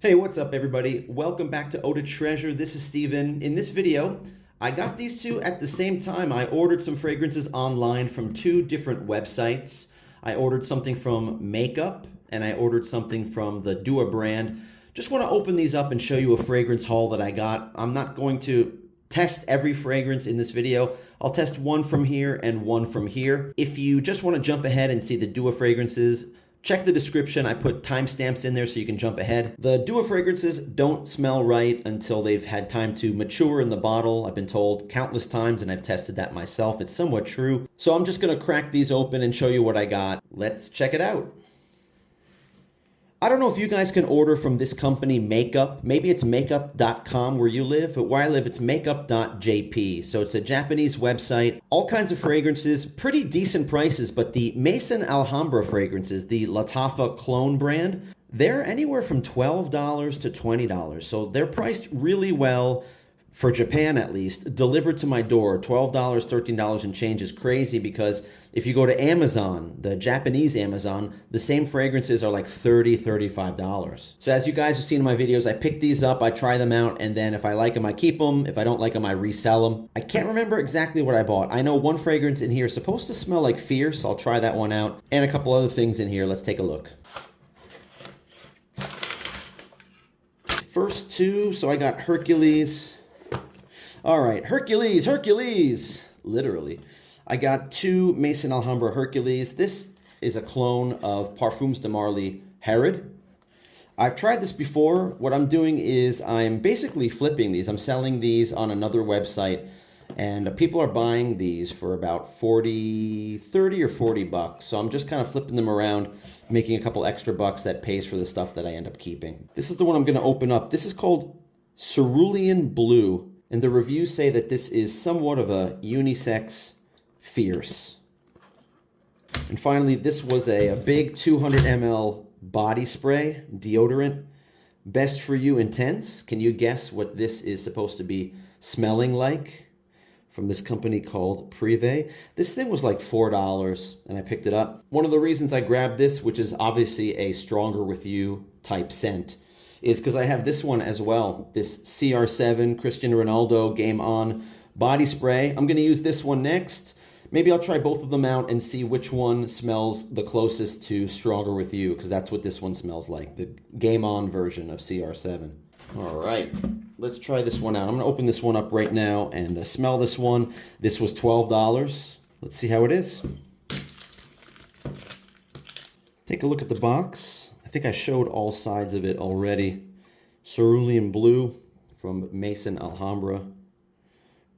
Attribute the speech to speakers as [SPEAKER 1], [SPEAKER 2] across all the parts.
[SPEAKER 1] Hey, what's up everybody? Welcome back to Eau de Treasure. This is Steven. In this video, I got these two at the same time. I ordered some fragrances online from two different websites. I ordered something from Makeup and I ordered something from the Dua brand. Just want to open these up and show you a fragrance haul that I got. I'm not going to test every fragrance in this video. I'll test one from here and one from here. If you just want to jump ahead and see the Dua fragrances, check the description. I put timestamps in there so you can jump ahead. The Dua fragrances don't smell right until they've had time to mature in the bottle. I've been told countless times and I've tested that myself. It's somewhat true. So I'm just gonna crack these open and show you what I got. Let's check it out. I don't know if you guys can order from this company, Makeup. Maybe it's makeup.com where you live, but where I live, it's Makeup.jp. So it's a Japanese website, all kinds of fragrances, pretty decent prices, but the Maison Alhambra fragrances, the Latafa clone brand, they're anywhere from $12 to $20. So they're priced really well for Japan at least, delivered to my door. $12, $13 and change is crazy because if you go to Amazon, the Japanese Amazon, the same fragrances are like $30, $35. So as you guys have seen in my videos, I pick these up, I try them out, and then if I like them, I keep them. If I don't like them, I resell them. I can't remember exactly what I bought. I know one fragrance in here is supposed to smell like Fierce. I'll try that one out. And a couple other things in here. Let's take a look. First two, so I got Hercules. All right, Hercules, literally. I got two Maison Alhambra Hercules. This is a clone of Parfums de Marly Herod. I've tried this before. What I'm doing is I'm basically flipping these. I'm selling these on another website, and people are buying these for about 30 or 40 bucks. So I'm just kind of flipping them around, making a couple extra bucks that pays for the stuff that I end up keeping. This is the one I'm gonna open up. This is called Cerulean Blue. And the reviews say that this is somewhat of a unisex Fierce. And finally, this was a big 200 ml body spray, deodorant. Best for You Intense. Can you guess what this is supposed to be smelling like? From this company called Privé. This thing was like $4 and I picked it up. One of the reasons I grabbed this, which is obviously a stronger with you type scent, is because I have this one as well. This CR7 Cristiano Ronaldo Game On body spray. I'm gonna use this one next. Maybe I'll try both of them out and see which one smells the closest to Stronger With You, because that's what this one smells like, the Game On version of CR7. All right, let's try this one out. I'm gonna open this one up right now and smell this one. This was $12. Let's see how it is. Take a look at the box. I think I showed all sides of it already. Cerulean Blue from Maison Alhambra.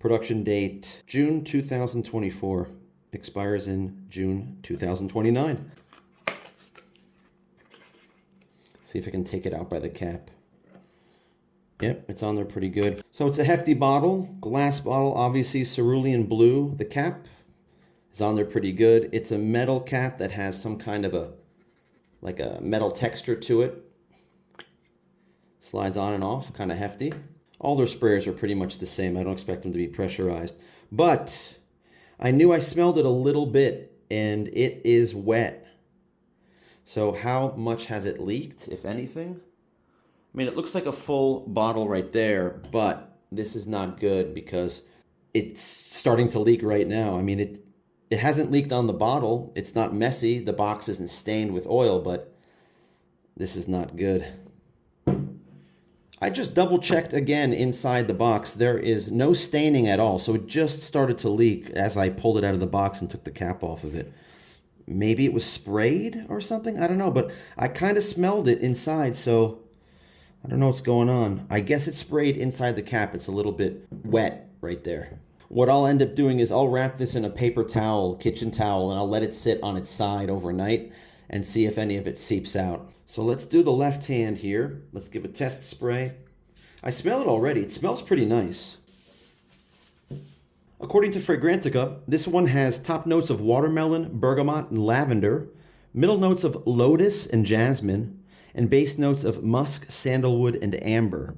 [SPEAKER 1] Production date, June 2024. Expires in June 2029. See if I can take it out by the cap. Yep, it's on there pretty good. So it's a hefty bottle, glass bottle, obviously Cerulean Blue. The cap is on there pretty good. It's a metal cap that has some kind of a metal texture to it. Slides on and off, kind of hefty. All their sprayers are pretty much the same. I don't expect them to be pressurized. But I knew I smelled it a little bit and it is wet. So how much has it leaked, if anything? I mean, it looks like a full bottle right there, but this is not good because it's starting to leak right now. I mean, it hasn't leaked on the bottle. It's not messy. The box isn't stained with oil, but this is not good. I just double checked again inside the box. There is no staining at all. So it just started to leak as I pulled it out of the box and took the cap off of it. Maybe it was sprayed or something. I don't know, but I kind of smelled it inside. So I don't know what's going on. I guess it's sprayed inside the cap. It's a little bit wet right there. What I'll end up doing is I'll wrap this in a paper towel, kitchen towel, and I'll let it sit on its side overnight and see if any of it seeps out. So let's do the left hand here. Let's give a test spray. I smell it already. It smells pretty nice. According to Fragrantica, this one has top notes of watermelon, bergamot, and lavender, middle notes of lotus and jasmine, and base notes of musk, sandalwood, and amber.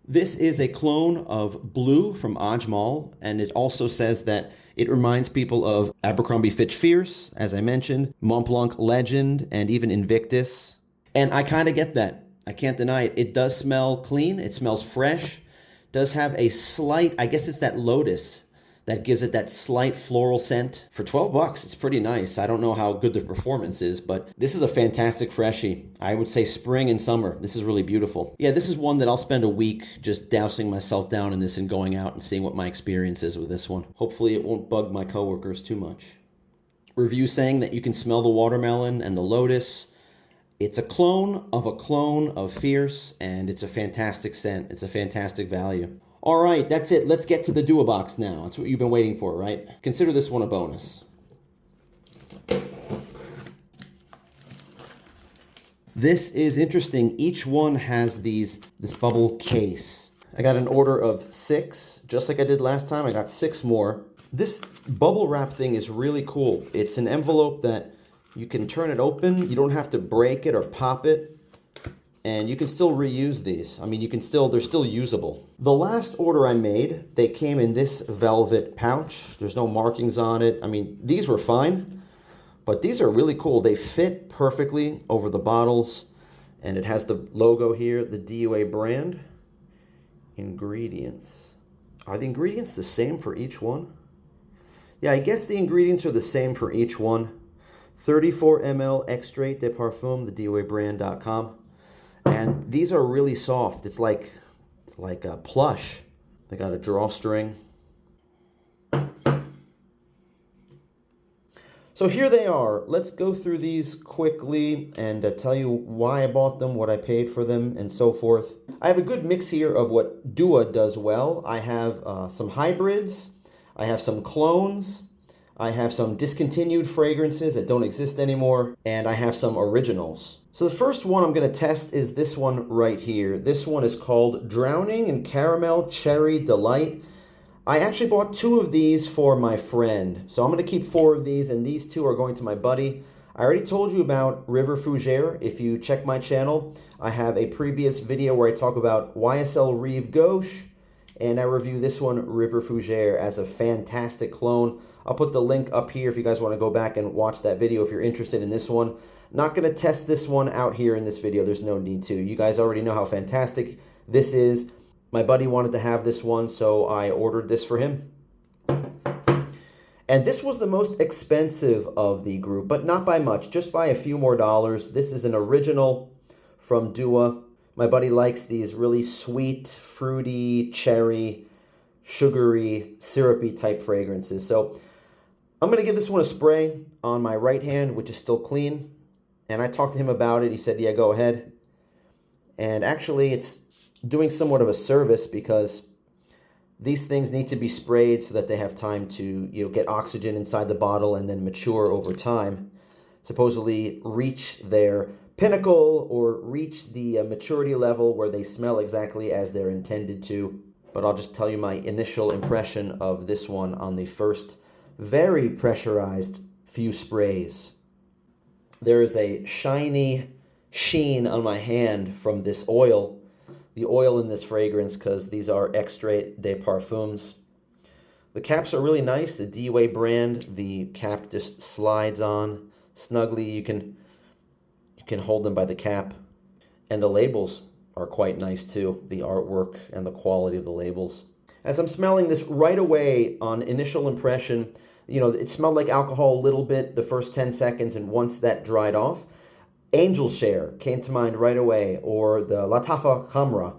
[SPEAKER 1] This is a clone of Blue from Ajmal, and it also says that it reminds people of Abercrombie Fitch Fierce, as I mentioned, Montblanc Legend, and even Invictus. And I kind of get that. I can't deny it. It does smell clean. It smells fresh. Does have a slight, I guess it's that lotus that gives it that slight floral scent. For 12 bucks, it's pretty nice. I don't know how good the performance is, but this is a fantastic freshie. I would say spring and summer. This is really beautiful. Yeah, this is one that I'll spend a week just dousing myself down in this and going out and seeing what my experience is with this one. Hopefully it won't bug my coworkers too much. Review saying that you can smell the watermelon and the lotus. It's a clone of Fierce, and it's a fantastic scent. It's a fantastic value. All right, that's it. Let's get to the Dua box now. That's what you've been waiting for, right? Consider this one a bonus. This is interesting. Each one has this bubble case. I got an order of 6, just like I did last time. I got 6 more. This bubble wrap thing is really cool. It's an envelope that you can turn it open. You don't have to break it or pop it. And you can still reuse these. I mean, they're still usable. The last order I made, they came in this velvet pouch. There's no markings on it. I mean, these were fine, but these are really cool. They fit perfectly over the bottles, and it has the logo here, the DUA brand. Ingredients. Are the ingredients the same for each one? Yeah, I guess the ingredients are the same for each one. 34 ml extrait de parfum, the DUAbrand.com. And these are really soft. It's like a plush. They got a drawstring. So here they are. Let's go through these quickly and tell you why I bought them, what I paid for them, and so forth. I have a good mix here of what Dua does well. I have some hybrids. I have some clones. I have some discontinued fragrances that don't exist anymore. And I have some originals. So the first one I'm going to test is this one right here. This one is called Drowning in Caramel Cherry Delight. I actually bought 2 of these for my friend. So I'm going to keep 4 of these, and these 2 are going to my buddy. I already told you about River Fougere. If you check my channel, I have a previous video where I talk about YSL Rive Gauche, and I review this one, River Fougere, as a fantastic clone. I'll put the link up here if you guys want to go back and watch that video if you're interested in this one. Not going to test this one out here in this video. There's no need to. You guys already know how fantastic this is. My buddy wanted to have this one, so I ordered this for him. And this was the most expensive of the group, but not by much, just by a few more dollars. This is an original from Dua. My buddy likes these really sweet, fruity, cherry, sugary, syrupy type fragrances. So I'm going to give this one a spray on my right hand, which is still clean. And I talked to him about it. He said, yeah, go ahead. And actually, it's doing somewhat of a service because these things need to be sprayed so that they have time to, get oxygen inside the bottle and then mature over time. Supposedly reach their pinnacle or reach the maturity level where they smell exactly as they're intended to. But I'll just tell you my initial impression of this one on the first very pressurized few sprays. There is a shiny sheen on my hand from this oil, the oil in this fragrance, because these are extrait de parfums. The caps are really nice. The DUA brand, the cap just slides on snugly. You can hold them by the cap. And the labels are quite nice too, the artwork and the quality of the labels. As I'm smelling this right away on initial impression, it smelled like alcohol a little bit the first 10 seconds, and once that dried off, Angel Share came to mind right away, or the Latafa Khamra.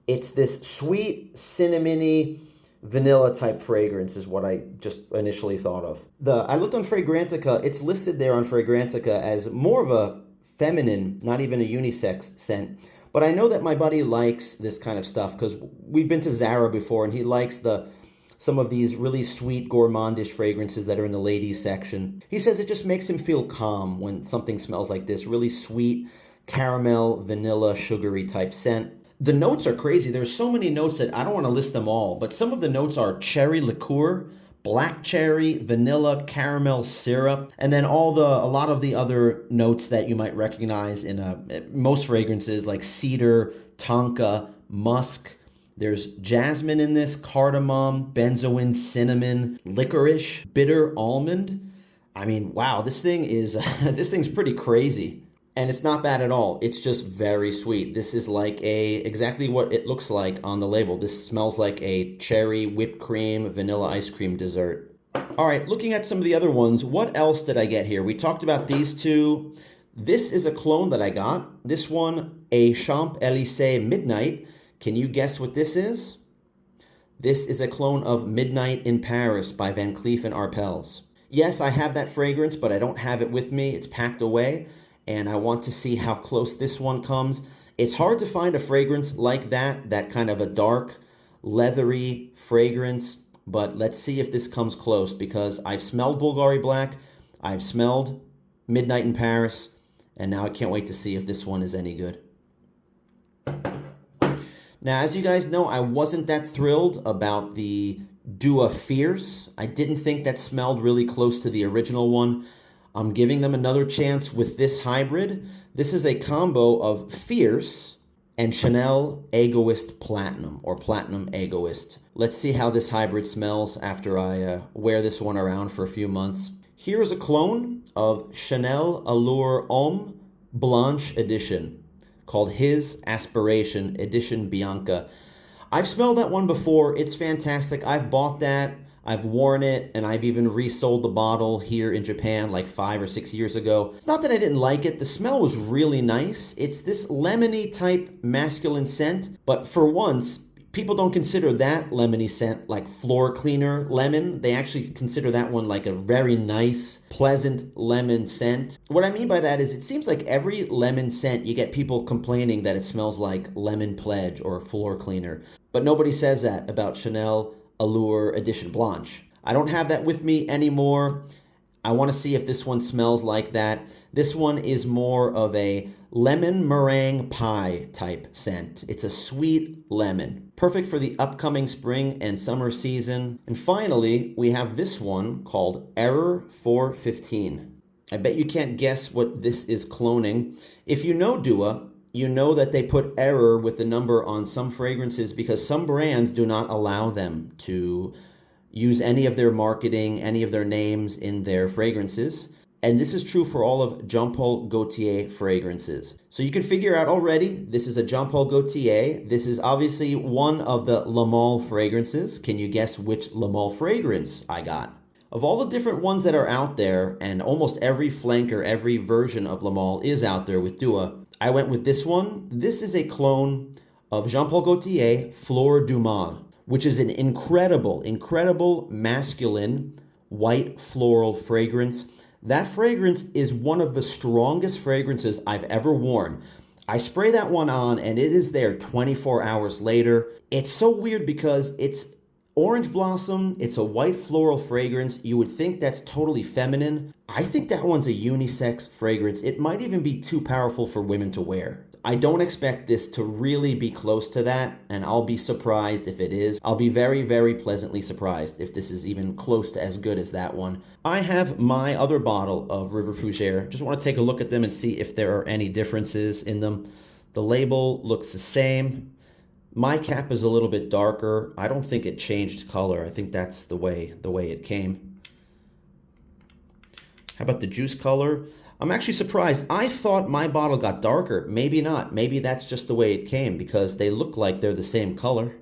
[SPEAKER 1] It's this sweet, cinnamony, vanilla type fragrance is what I just initially thought of. I looked on Fragrantica. It's listed there on Fragrantica as more of a feminine, not even a unisex scent. But I know that my buddy likes this kind of stuff because we've been to Zara before, and he likes some of these really sweet, gourmandish fragrances that are in the ladies section. He says it just makes him feel calm when something smells like this, really sweet, caramel, vanilla, sugary type scent. The notes are crazy. There's so many notes that I don't want to list them all, but some of the notes are cherry liqueur, black cherry, vanilla, caramel syrup, and then a lot of the other notes that you might recognize in most fragrances like cedar, tonka, musk. There's jasmine in this, cardamom, benzoin, cinnamon, licorice, bitter almond. I mean, wow, this thing's pretty crazy. And it's not bad at all. It's just very sweet. This is like exactly what it looks like on the label. This smells like a cherry whipped cream, vanilla ice cream dessert. All right, looking at some of the other ones, what else did I get here? We talked about these two. This is a clone that I got. This one, a Champs-Elysees Midnight. Can you guess what this is? This is a clone of Midnight in Paris by Van Cleef & Arpels. Yes, I have that fragrance, but I don't have it with me. It's packed away, and I want to see how close this one comes. It's hard to find a fragrance like that kind of a dark, leathery fragrance, but let's see if this comes close, because I've smelled Bulgari Black, I've smelled Midnight in Paris, and now I can't wait to see if this one is any good. Now, as you guys know, I wasn't that thrilled about the Dua Fierce. I didn't think that smelled really close to the original one. I'm giving them another chance with this hybrid. This is a combo of Fierce and Chanel Egoist Platinum, or Platinum Egoist. Let's see how this hybrid smells after I wear this one around for a few months. Here is a clone of Chanel Allure Homme Blanche Edition, called his Aspiration Edition Bianca. I've smelled that one before. It's fantastic. I've bought that, I've worn it, and I've even resold the bottle here in Japan like 5 or 6 years ago. It's not that I didn't like it. The smell was really nice. It's this lemony type masculine scent, but for once, people don't consider that lemony scent like floor cleaner lemon. They actually consider that one like a very nice, pleasant lemon scent. What I mean by that is it seems like every lemon scent you get people complaining that it smells like lemon pledge or floor cleaner. But nobody says that about Chanel Allure Edition Blanche. I don't have that with me anymore. I want to see if this one smells like that. This one is more of a lemon meringue pie type scent. It's a sweet lemon, perfect for the upcoming spring and summer season. And finally, we have this one called Error 415. I bet you can't guess what this is cloning. If you know Dua, you know that they put error with the number on some fragrances because some brands do not allow them to use any of their marketing, any of their names in their fragrances. And this is true for all of Jean Paul Gaultier fragrances. So you can figure out already, this is a Jean Paul Gaultier. This is obviously one of the Le Male fragrances. Can you guess which Le Male fragrance I got? Of all the different ones that are out there, and almost every flanker, every version of Le Male is out there with Dua, I went with this one. This is a clone of Jean Paul Gaultier Fleur du Mal, which is an incredible masculine white floral fragrance. That fragrance is one of the strongest fragrances I've ever worn. I spray that one on and it is there 24 hours later. It's so weird because it's orange blossom, it's a white floral fragrance. You would think that's totally feminine. I think that one's a unisex fragrance. It might even be too powerful for women to wear. I don't expect this to really be close to that, and I'll be surprised if it is. I'll be very pleasantly surprised if this is even close to as good as that one. I have my other bottle of River Fougere. Just want to take a look at them and see if there are any differences in them. The label looks the same. My cap is a little bit darker. I don't think it changed color. I think that's the way it came. How about the juice color? I'm actually surprised. I thought my bottle got darker. Maybe not. Maybe that's just the way it came because they look like they're the same color.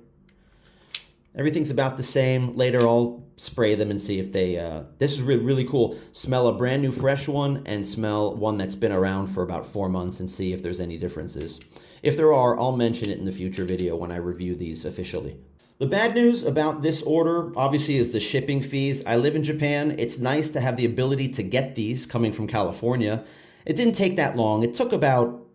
[SPEAKER 1] Everything's about the same. Later I'll spray them and see if they... this is really cool. Smell a brand new fresh one and smell one that's been around for about 4 months and see if there's any differences. If there are, I'll mention it in the future video when I review these officially. The bad news about this order, obviously, is the shipping fees. I live in Japan. It's nice to have the ability to get these coming from California. It didn't take that long. It took about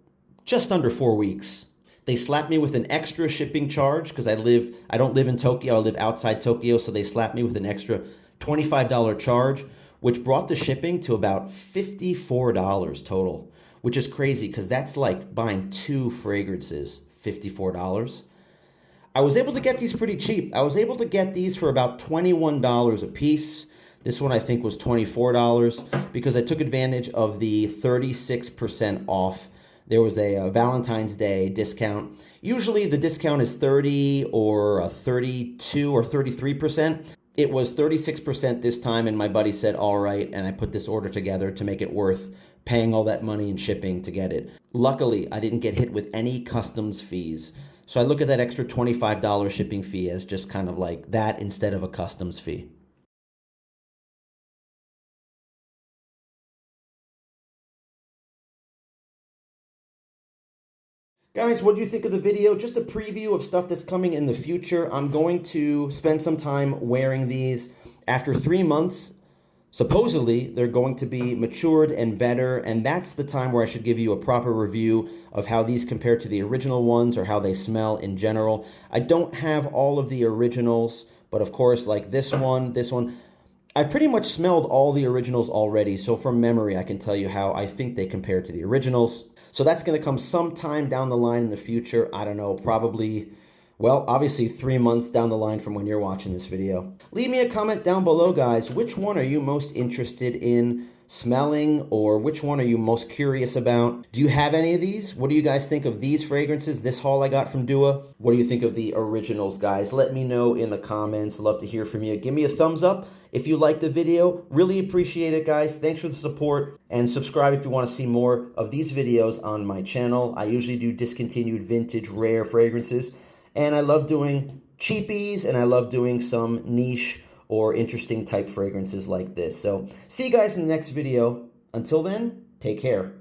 [SPEAKER 1] just under 4 weeks. They slapped me with an extra shipping charge because I don't live in Tokyo. I live outside Tokyo, so they slapped me with an extra $25 charge, which brought the shipping to about $54 total, which is crazy because that's like buying 2 fragrances, $54. I was able to get these pretty cheap. I was able to get these for about $21 a piece. This one I think was $24 because I took advantage of the 36% off. There was a Valentine's Day discount. Usually the discount is 30 or 32 or 33%. It was 36% this time, and my buddy said, all right, and I put this order together to make it worth paying all that money in shipping to get it. Luckily, I didn't get hit with any customs fees. So I look at that extra $25 shipping fee as just kind of like that instead of a customs fee. Guys, what do you think of the video? Just a preview of stuff that's coming in the future. I'm going to spend some time wearing these. After 3 months, supposedly, they're going to be matured and better, and that's the time where I should give you a proper review of how these compare to the original ones or how they smell in general. I don't have all of the originals, but of course, like this one, I've pretty much smelled all the originals already, so from memory, I can tell you how I think they compare to the originals. So that's going to come sometime down the line in the future. I don't know, probably, well, obviously 3 months down the line from when you're watching this video. Leave me a comment down below, guys. Which one are you most interested in smelling, or which one are you most curious about? Do you have any of these? What do you guys think of these fragrances, this haul I got from Dua? What do you think of the originals, guys? Let me know in the comments. Love to hear from you. Give me a thumbs up if you liked the video. Really appreciate it, guys. Thanks for the support, and subscribe if you want to see more of these videos on my channel. I usually do discontinued, vintage, rare fragrances, and I love doing cheapies, and I love doing some niche or interesting type fragrances like this. So see you guys in the next video. Until then, take care.